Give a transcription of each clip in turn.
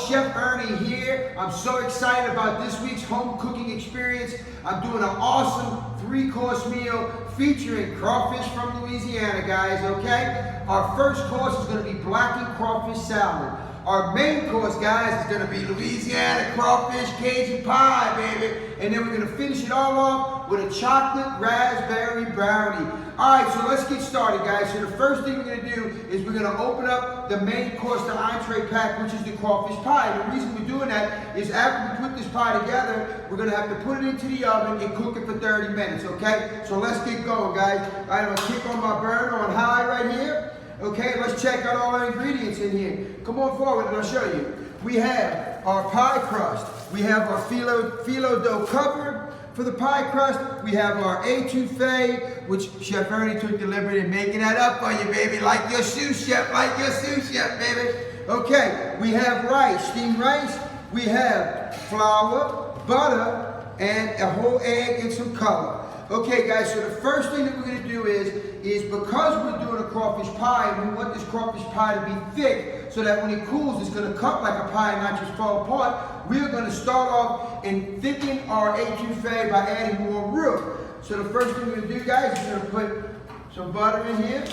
Chef Ernie here. I'm so excited about this week's home cooking experience. I'm doing an awesome 3-course meal featuring crawfish from Louisiana, guys, okay? Our first course is going to be blackened crawfish salad. Our main course, guys, is going to be Louisiana crawfish Cajun pie, baby. And then we're going to finish it all off with a chocolate raspberry brownie. All right, so let's get started, guys. So the first thing we're going to do is we're going to open up the main course, the entree pack, which is the crawfish pie. And the reason we're doing that is after we put this pie together, we're going to have to put it into the oven and cook it for 30 minutes, okay? So let's get going, guys. All right, I'm going to kick on my burner on high right here. Okay, let's check out all our ingredients in here. Come on forward and I'll show you. We have our pie crust. We have our phyllo dough cover for the pie crust. We have our étouffée, which Chef Ernie took the liberty of making that up for you, baby. Like your sous chef, baby. Okay, we have rice, steamed rice. We have flour, butter, and a whole egg and some color. Okay, guys, so the first thing that we're going to do is because we're doing a crawfish pie, and we want this crawfish pie to be thick so that when it cools, it's going to cut like a pie and not just fall apart, we're going to start off and thicken our étouffée by adding more roux. So the first thing we're going to do, guys, is we're going to put some butter in here.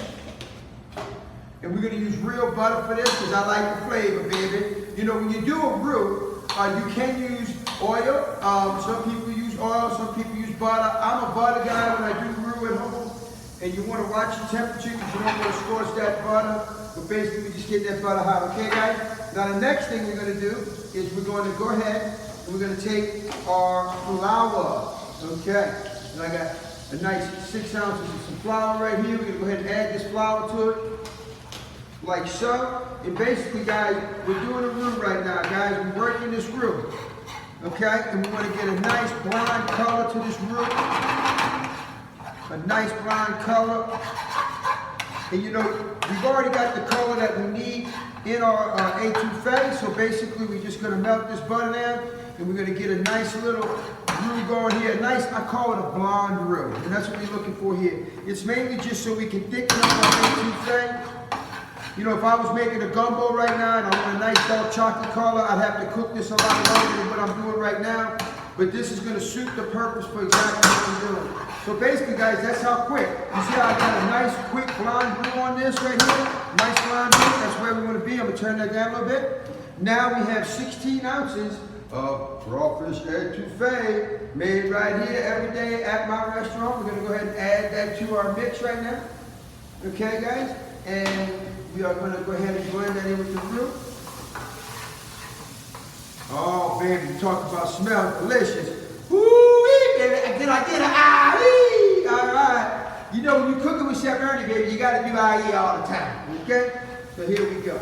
And we're going to use real butter for this because I like the flavor, baby. You know, when you do a roux, you can use oil. Some people use oil, some people use butter. I'm a butter guy when I do roux at home. And you want to watch the temperature because you don't want to scorch that butter. But basically, just get that butter hot, okay, guys? Now, the next thing we're going to do is we're going to go ahead and we're going to take our flour, okay? And I got a nice 6 ounces of some flour right here. We're going to go ahead and add this flour to it, like so. And basically, guys, we're doing a roux right now, guys. We're working this roux, okay? And we want to get a nice blonde color to this roux. A nice blonde color. And you know, we've already got the color that we need in our étouffée. So basically, we're just going to melt this butter down and we're going to get a nice little roux going here. A nice, I call it a blonde roux. And that's what we're looking for here. It's mainly just so we can thicken up our étouffée. You know, if I was making a gumbo right now and I want a nice dark chocolate color, I'd have to cook this a lot longer than what I'm doing right now. But this is going to suit the purpose for exactly what I'm doing. So basically, guys, that's how quick. You see how I got a nice, quick blonde roux on this right here? Nice blonde roux. That's where we want to be. I'm going to turn that down a little bit. Now we have 16 ounces of crawfish étouffée made right here every day at my restaurant. We're going to go ahead and add that to our mix right now. Okay, guys? And we are going to go ahead and blend that in with the roux. Oh, baby, you talk about smell delicious. Woo-wee, baby, can I get an aye? All right. You know, when you're cooking with Chef Ernie, baby, you got to do aye all the time, okay? So here we go.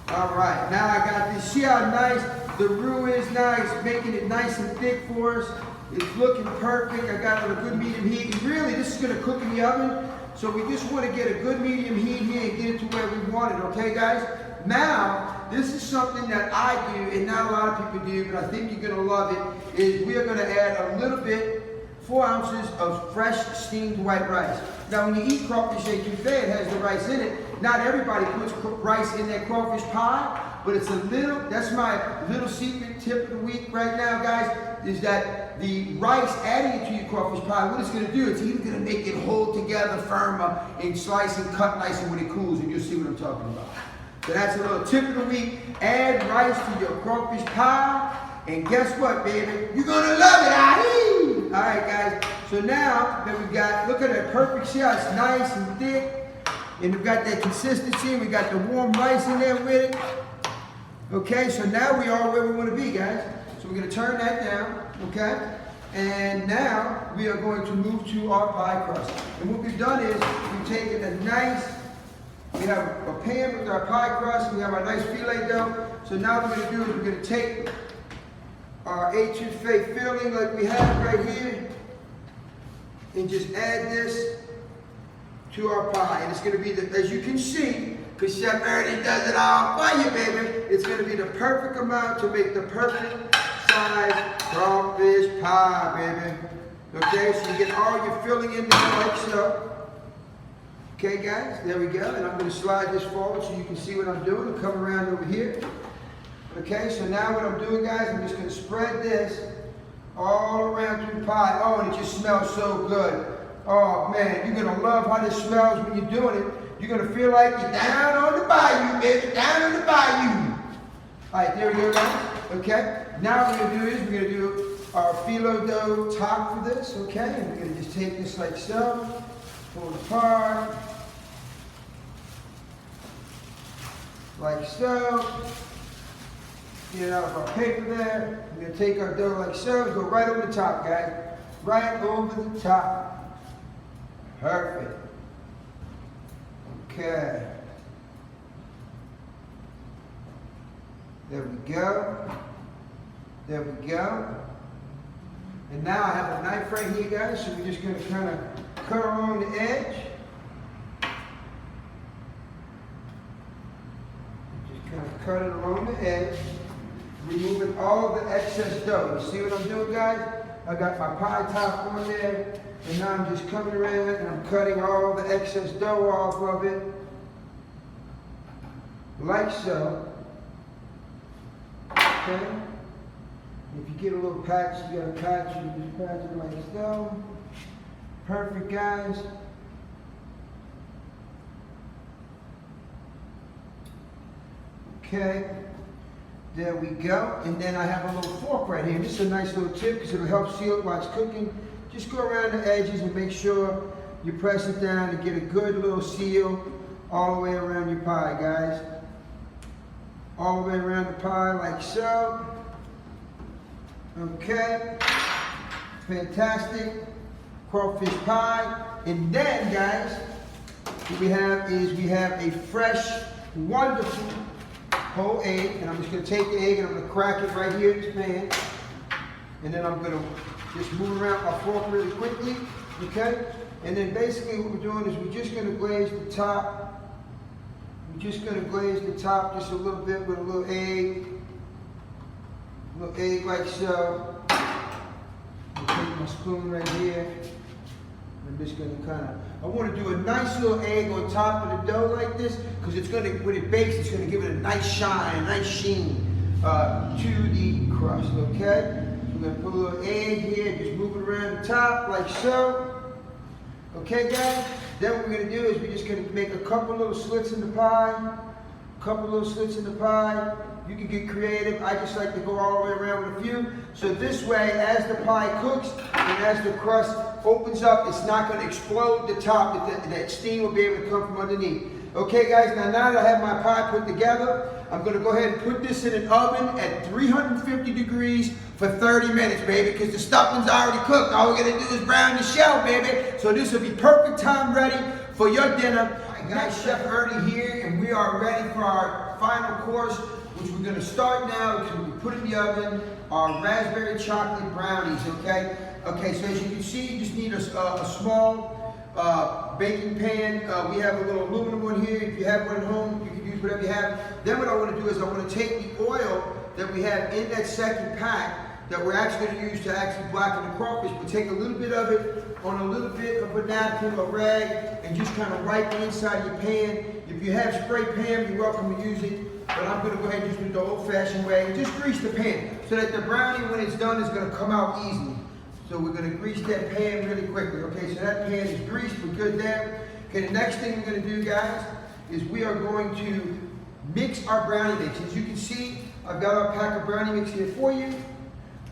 All right, now I got this. See how nice the roux is now? It's making it nice and thick for us. It's looking perfect. I got it on a good medium heat. And really, this is going to cook in the oven. So we just want to get a good medium heat here and get it to where we want it, okay, guys? Now, this is something that I do, and not a lot of people do, but I think you're going to love it, is we are going to add a little bit, 4 ounces of fresh steamed white rice. Now, when you eat crawfish étouffée, it has the rice in it. Not everybody puts rice in their crawfish pie, but it's a little, that's my little secret tip of the week right now, guys, is that the rice, adding it to your crawfish pie, what it's going to do, it's even going to make it hold together firmer and slice and cut nicely when it cools, and you'll see what I'm talking about. So that's a little tip of the week. Add rice to your crawfish pie, and guess what, baby? You're gonna love it, aye! All right, guys. So now that we've got, look at that perfect shell. It's nice and thick, and we've got that consistency. We got the warm rice in there with it. Okay, so now we are where we want to be, guys. So we're gonna turn that down, okay? And now we are going to move to our pie crust. And what we've done is we've taken we have a pan with our pie crust, we have our nice filet dough. So now what we're going to do is we're going to take our etouffee filling like we have right here and just add this to our pie. And it's going to be, as you can see, because Chef Ernie does it all for you, baby, it's going to be the perfect amount to make the perfect size crawfish pie, baby. Okay, so you get all your filling in there like so. Okay, guys, there we go. And I'm going to slide this forward so you can see what I'm doing. I'll come around over here. Okay, so now what I'm doing, guys, I'm just going to spread this all around through the pie. Oh, and it just smells so good. Oh, man, you're going to love how this smells when you're doing it. You're going to feel like you're down on the bayou, baby, down on the bayou. All right, there we go, guys. Okay, now what we're going to do is we're going to do our phyllo dough top for this, okay? And we're going to just take this like so, pull it apart, like so. Get it out of our paper there. We're going to take our dough like so, go right over the top, guys. Right over the top. Perfect. Okay. There we go. There we go. And now I have a knife right here, guys, so we're just going to kind of cut along the edge. Just kind of cut it along the edge, removing all the excess dough. You see what I'm doing, guys? I got my pie top on there, and now I'm just coming around and I'm cutting all the excess dough off of it, like so. Okay? If you get a little patch, you got a patch, you just patch it like so. Perfect, guys. Okay, there we go. And then I have a little fork right here. This is a nice little tip because it'll help seal it while it's cooking. Just go around the edges and make sure you press it down to get a good little seal all the way around your pie, guys. All the way around the pie like so. Okay, fantastic. Crawfish pie. And then, guys, what we have is we have a fresh, wonderful whole egg. And I'm just going to take the egg and I'm going to crack it right here in this pan. And then I'm going to just move around my fork really quickly. Okay? And then basically what we're doing is we're just going to glaze the top. We're just going to glaze the top just a little bit with a little egg. A little egg like so. I'll take my spoon right here. I'm just going to kind of, I want to do a nice little egg on top of the dough like this, because it's going to, when it bakes, it's going to give it a nice shine, a nice sheen to the crust, okay? So we're going to put a little egg here, just move it around the top like so. Okay, guys? Then what we're going to do is we're just going to make a couple little slits in the pie. Couple little slits in the pie. You can get creative. I just like to go all the way around with a few. So this way, as the pie cooks and as the crust opens up, it's not going to explode the top. That steam will be able to come from underneath. Okay, guys, now that I have my pie put together, I'm going to go ahead and put this in an oven at 350 degrees for 30 minutes, baby, because the stuffing's already cooked. All we're going to do is brown the shell, baby. So this will be perfect time ready for your dinner. All right, guys, Chef Ernie here, and we are ready for our final course, which we're going to start now because we put in the oven our raspberry chocolate brownies, okay? Okay, so as you can see, you just need a small baking pan. We have a little aluminum one here. If you have one at home, you can use whatever you have. Then what I want to do is I want to take the oil that we have in that second pack that we're actually going to use to actually blacken the crawfish. We'll take a little bit of it on a little bit of a napkin or rag and just kind of wipe the inside of your pan. If you have spray pan, you're welcome to use it. But I'm going to go ahead and just do it the old-fashioned way. Just grease the pan so that the brownie, when it's done, is going to come out easily. So we're going to grease that pan really quickly. Okay, so that pan is greased. We're good there. Okay, the next thing we're going to do, guys, is we are going to mix our brownie mix. As you can see, I've got our pack of brownie mix here for you.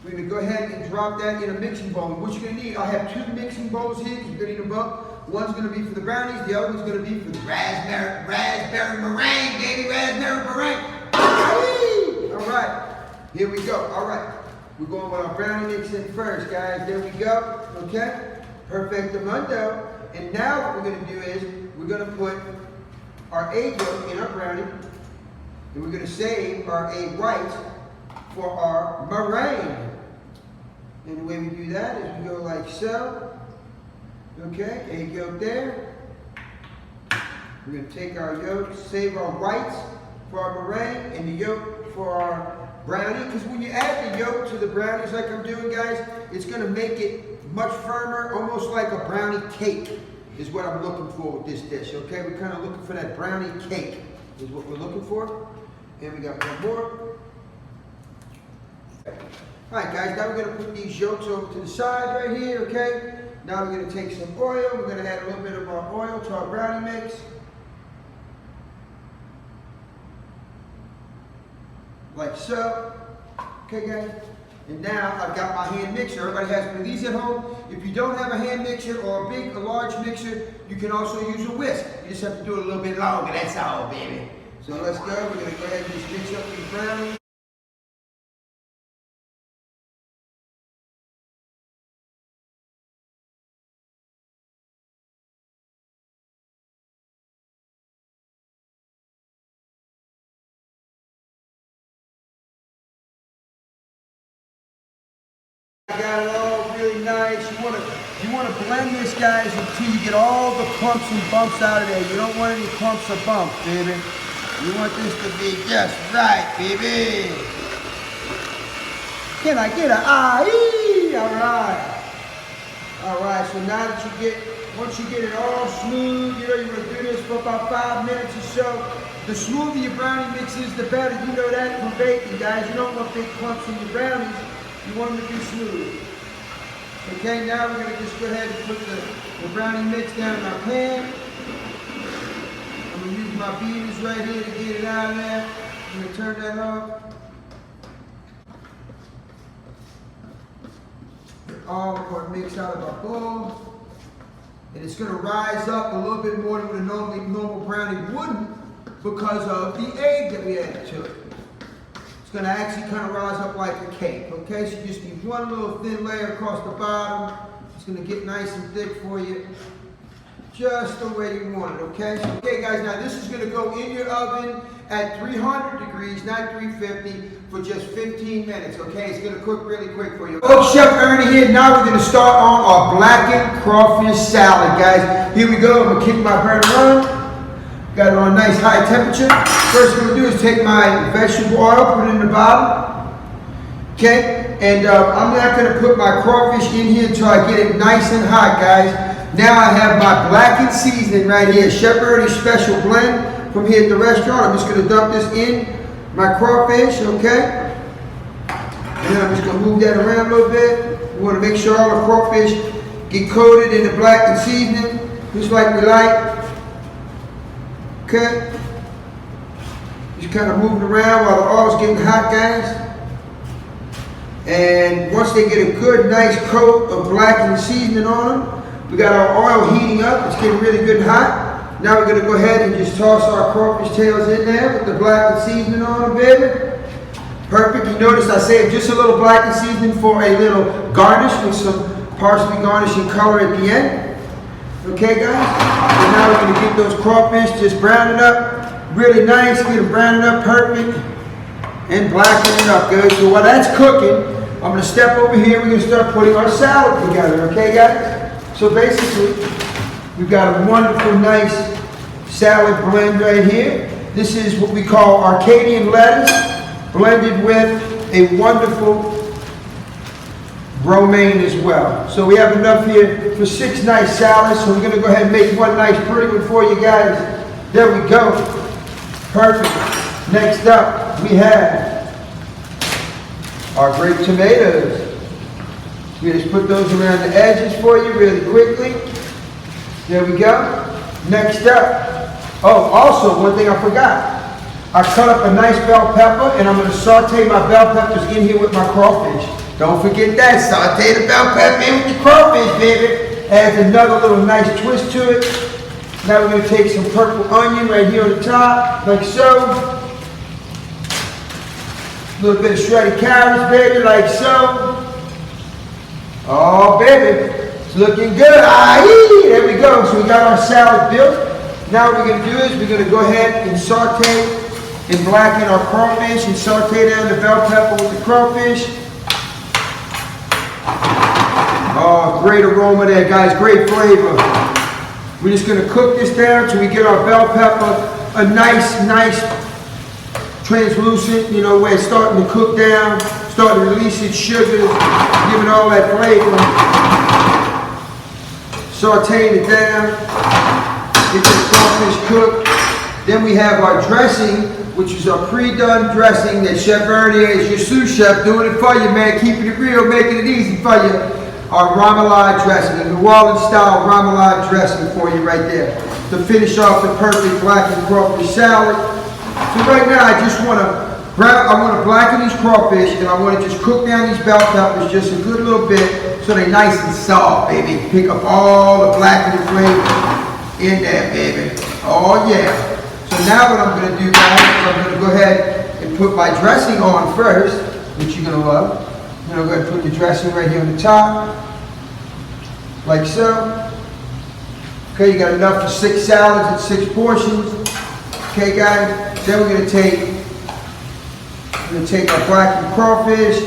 We're going to go ahead and drop that in a mixing bowl. What you're going to need, I have two mixing bowls here because you're going to need them both. One's going to be for the brownies, the other one's going to be for the raspberry meringue, baby, raspberry meringue. All right, here we go. All right, We're going with our brownie mix in first, guys. There we go. Okay? Perfectamundo. And now what we're going to do is we're going to put our egg yolk in our brownie. And we're going to save our egg whites for our meringue. And the way we do that is we go like so. Okay? Egg yolk there. We're going to take our yolk, save our whites for our meringue, and the yolk for our brownie. Because when you add the yolk to the brownies like I'm doing, guys, it's going to make it much firmer, almost like a brownie cake is what I'm looking for with this dish. Okay, we're kind of looking for that brownie cake is what we're looking for. And we got one more. All right, guys, now we're going to put these yolks over to the side right here, okay? Now we're going to take some oil. We're going to add a little bit of our oil to our brownie mix. Like so. Okay, guys? And now I've got my hand mixer. Everybody has one of these at home. If you don't have a hand mixer or a large mixer, you can also use a whisk. You just have to do it a little bit longer. That's all, baby. So let's go. We're going to go ahead and just mix up these brownies. I got it all really nice. You want to blend this, guys, until you get all the clumps and bumps out of there. You don't want any clumps or bumps, baby. You want this to be just right, baby. Can I get an aye? All right. All right. So now that once you get it all smooth, you want to do this for about 5 minutes or so. The smoother your brownie mix is, the better. You know that from baking, guys. You don't want big clumps in your brownies. You want them to be smooth. Okay, now we're going to just go ahead and put the brownie mix down in our pan. I'm going to use my beaters right here to get it out of there. I'm going to turn that off. Get all of our mix out of our bowl. And it's going to rise up a little bit more than what a normal brownie wouldn't because of the egg that we added to it. It's going to actually kind of rise up like a cake, okay? So you just need one little thin layer across the bottom. It's going to get nice and thick for you, just the way you want it, okay? So, okay, guys, now this is going to go in your oven at 300 degrees, not 350, for just 15 minutes, okay? It's going to cook really quick for you. Oh, Chef Ernie here. Now we're going to start on our blackened crawfish salad, guys. Here we go. I'm going to kick my burner on. Got it on a nice high temperature. First thing I'm going to do is take my vegetable oil, put it in the bottom. Okay? And I'm not going to put my crawfish in here until I get it nice and hot, guys. Now I have my blackened seasoning right here. Chef Ernie's special blend from here at the restaurant. I'm just going to dump this in my crawfish, okay? And then I'm just going to move that around a little bit. We want to make sure all the crawfish get coated in the blackened seasoning, just like we like. Okay, just kind of moving around while the oil's getting hot, guys. And once they get a good, nice coat of blackened seasoning on them, we got our oil heating up. It's getting really good and hot. Now we're going to go ahead and just toss our crawfish tails in there with the blackened seasoning on them, baby. Perfect. You notice I saved just a little blackened seasoning for a little garnish with some parsley garnishing color at the end. Okay, guys? And now we're going to get those crawfish just browned up really nice, get them browned up perfect, and blacken it up good. So while that's cooking, I'm going to step over here. We're going to start putting our salad together. Okay, guys? So basically, we've got a wonderful, nice salad blend right here. This is what we call Arcadian lettuce, blended with a wonderful romaine as well. So we have enough here for 6 nice salads. So we're going to go ahead and make one nice pretty one for you guys. There we go. Perfect. Next up, we have our grape tomatoes. We just put those around the edges for you really quickly. There we go. Next up, oh, also one thing I forgot. I cut up a nice bell pepper, and I'm going to saute my bell peppers in here with my crawfish. Don't forget that. Saute the bell pepper in with the crawfish, baby. Adds another little nice twist to it. Now we're going to take some purple onion right here on the top, like so. A little bit of shredded carrots, baby, like so. Oh, baby, it's looking good. There we go. So we got our salad built. Now what we're going to do is we're going to go ahead and saute and blacken our crawfish and saute down the bell pepper with the crawfish. Oh, great aroma there, guys. Great flavor. We're just going to cook this down till we get our bell pepper a nice translucent, you know, where it's starting to cook down, starting to release its sugars, giving all that flavor. Sauteing it down, get the crawfish cooked. Then we have our dressing, which is our pre-done dressing that Chef Ernie is your sous chef doing it for you, man, keeping it real, making it easy for you. Our remoulade dressing, a New Orleans style remoulade dressing for you right there to finish off the perfect blackened crawfish salad. So right now I just want to blacken these crawfish and I want to just cook down these bell peppers just a good little bit so they're nice and soft, baby. Pick up all the blackened flavor in there, baby. Oh yeah. So now what I'm going to do, guys, is I'm going to go ahead and put my dressing on first, which you're going to love. Then I'm going to put the dressing right here on the top, like so. Okay, you got enough for 6 salads and 6 portions. Okay, guys. Then we're going to take our blackened crawfish,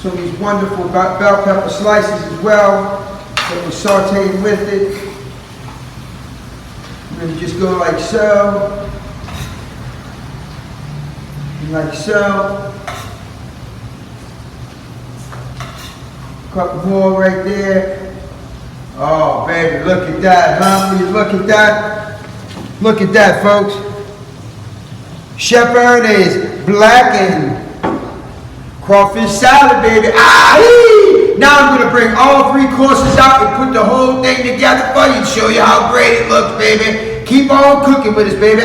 some of these wonderful bell pepper slices as well. So we're sauteing with it. We're going to just go like so. And like so. A couple more right there. Oh, baby, look at that, huh? Will you look at that? Look at that, folks. Chef Ernie's blackened crawfish salad, baby. Now I'm going to bring all 3 courses out and put the whole thing together for you and show you how great it looks, baby. Keep on cooking with us, baby.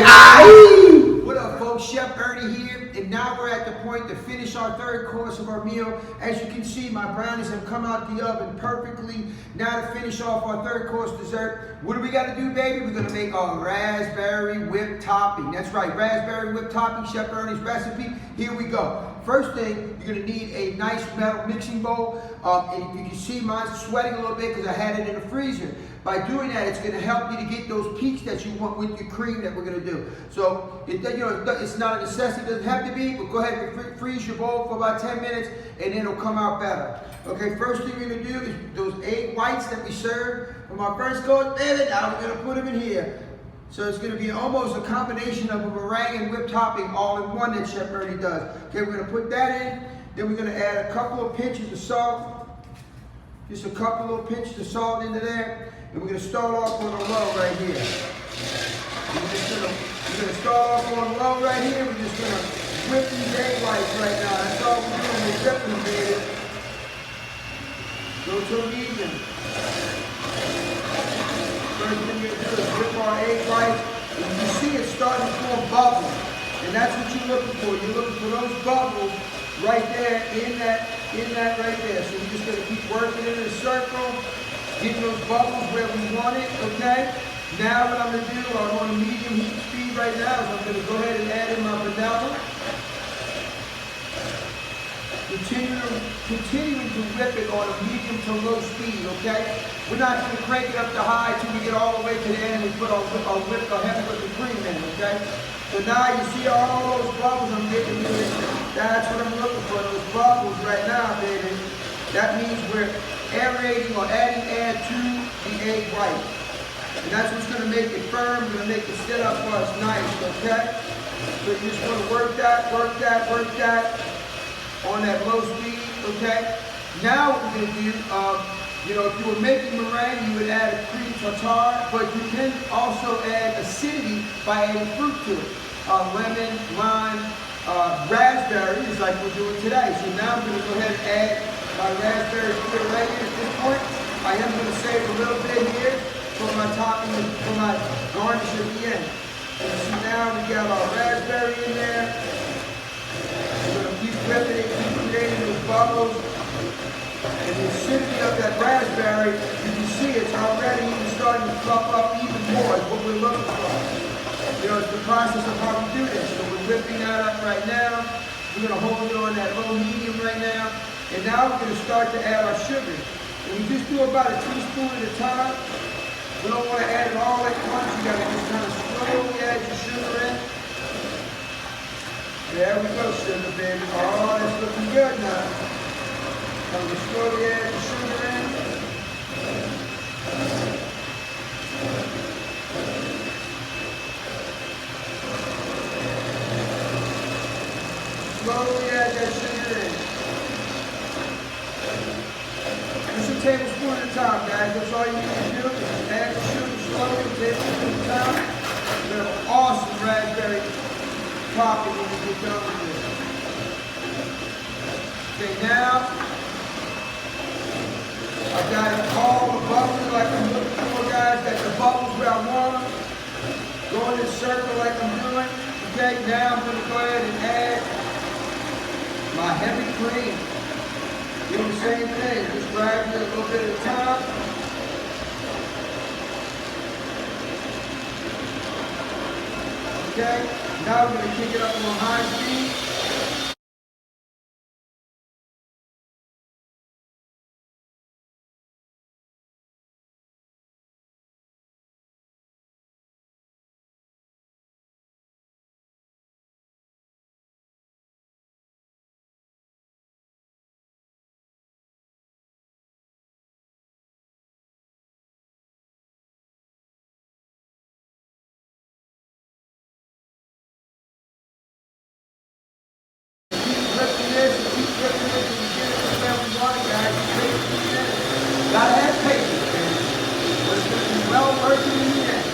What up, folks? Chef Ernie here. And now we're at the point to finish our 3rd course of our meal. As you can see, my brownies have come out the oven perfectly. Now to finish off our 3rd course dessert, what do we got to do, baby? We're going to make our raspberry whipped topping. That's right, raspberry whipped topping, Chef Ernie's recipe. Here we go. First thing, you're going to need a nice metal mixing bowl. And you can see mine's sweating a little bit because I had it in the freezer. By doing that, it's going to help you to get those peaks that you want with your cream that we're going to do. So, it's not a necessity, it doesn't have to be, but go ahead and freeze your bowl for about 10 minutes and then it'll come out better. Okay, first thing you're going to do is those egg whites that we served from our first course, baby, now we're going to put them in here. So it's going to be almost a combination of a meringue and whipped topping all in one that Chef Ernie does. Okay, we're going to put that in, then we're going to add a couple of pinches of salt, just a couple little pinches of salt into there. And we're going to start off on a low right here. We're going to start off on a low right here. We're just going to whip these egg whites right now. That's all we're doing. We're whipping them, baby. Go to a medium. First thing you're going to do is whip our egg whites. And you see it starting to form bubbles. And that's what you're looking for. You're looking for those bubbles right there in that right there. So we're just going to keep working in a circle. Getting those bubbles where we want it, okay? Now what I'm going to do, I'm on a medium heat speed right now, so I'm going to go ahead and add in my vanilla. Continuing to whip it on a medium to low speed, okay? We're not going to crank it up to high until we get all the way to the end and we put our heavy whipping cream in, okay? So now you see all those bubbles I'm getting here. That's what I'm looking for, those bubbles right now, baby. That means we're aerating or adding air to the egg white. And that's what's going to make it firm, going to make it sit up for us nice, okay? So you just want to work that on that low speed, okay? Now what we're going to do, if you were making meringue, you would add a cream tartare, but you can also add acidity by adding fruit to it. Lemon, lime, raspberry, just like we're doing today. So now I'm going to go ahead and add my raspberry puree right here at this point. I am going to save a little bit here for my topping, for my garnish at the end. So you see now we got our raspberry in there. We're going to keep whipping it, keep creating those bubbles. And the acidity of that raspberry, you can see it's already even starting to fluff up even more. Is what we're looking for. It's the process of how we do this. So we're whipping that up right now. We're going to hold it on that low medium right now. And now we're going to start to add our sugar. And we just do about a teaspoon at a time. We don't want to add it all at once. You got to just kind of slowly add your sugar in. There we go, sugar baby. Oh, that's looking good now. Now we slowly add the sugar in. Slowly add that sugar in. Just a tablespoon at a time, guys. That's all you need to do. Add the sugar slowly, a tablespoon at a time. We have an awesome raspberry topping when we get done with this. Okay, now I've got it all the bubbles like I'm looking for, guys. Got the bubbles where I want them. Go in this circle like I'm doing. Okay, now I'm going to go ahead and add my heavy cream. Do the same thing, just grab it a little bit at a time. Okay, now we're going to kick it up on high speed. Gotta have patience, man. But it's going to be well worth it in the end.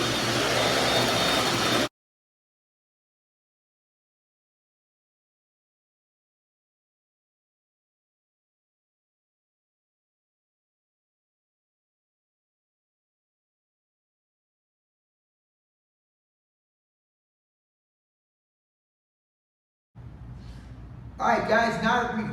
Alright guys, now that we've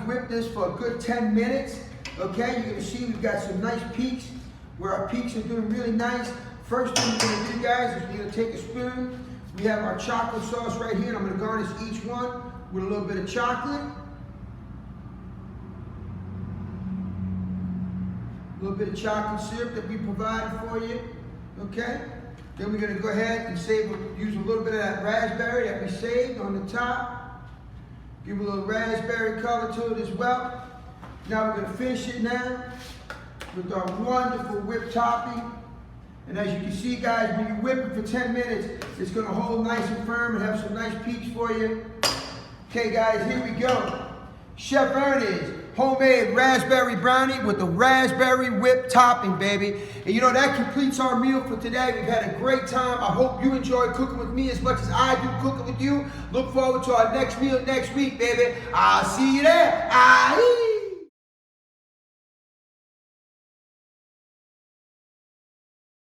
whipped this for a good 10 minutes, okay, you're gonna see we've got some nice peaks where our peaks are doing really nice. First thing we're gonna do, guys, is we're gonna take a spoon. We have our chocolate sauce right here, and I'm gonna garnish each one with a little bit of chocolate. A little bit of chocolate syrup that we provided for you, okay? Then we're gonna go ahead and use a little bit of that raspberry that we saved on the top. Give a little raspberry color to it as well. Now we're gonna finish it now with our wonderful whipped topping. And as you can see, guys, when you whip it for 10 minutes, it's gonna hold nice and firm and have some nice peaks for you. Okay, guys, here we go. Chef Ernie's homemade raspberry brownie with the raspberry whipped topping, baby. And you know, that completes our meal for today. We've had a great time. I hope you enjoyed cooking with me as much as I do cooking with you. Look forward to our next meal next week, baby. I'll see you there. Aye.